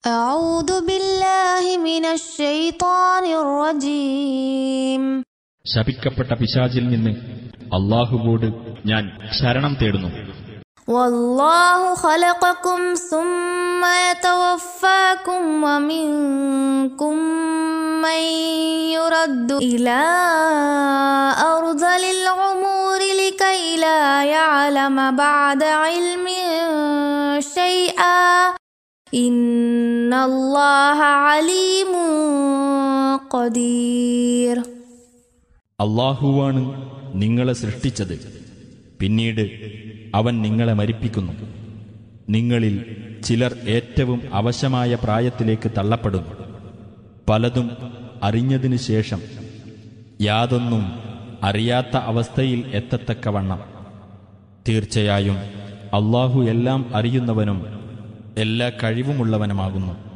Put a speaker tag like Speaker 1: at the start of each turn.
Speaker 1: أعوذ بالله من الشيطان الرجيم.
Speaker 2: ശപിക്കപ്പെട്ട പിശാചിൽ നിന്ന് അല്ലാഹുവോട് ഞാൻ ശരണം തേടുന്നു.
Speaker 1: والله خلقكم ثم يتوفاكم ومنكم من يرد إلى أرذل العمر لكي لا يعلم بعد علم شيئا إن الله عليم قدير.
Speaker 2: അല്ലാഹുവാണ് നിങ്ങളെ സൃഷ്ടിച്ചത്. പിന്നീട് അവൻ നിങ്ങളെ മരിപ്പിക്കുന്നു. നിങ്ങളിൽ ചിലർ ഏറ്റവും അവശമായ പ്രായത്തിലേക്ക് തള്ളപ്പെടുന്നു. പലതും അറിഞ്ഞതിനു ശേഷം യാതൊന്നും അറിയാത്ത അവസ്ഥയിൽ എത്തത്തക്കവണ്ണം. തീർച്ചയായും അല്ലാഹു എല്ലാം അറിയുന്നവനും എല്ലാ കഴിവുമുള്ളവനുമാകുന്നു.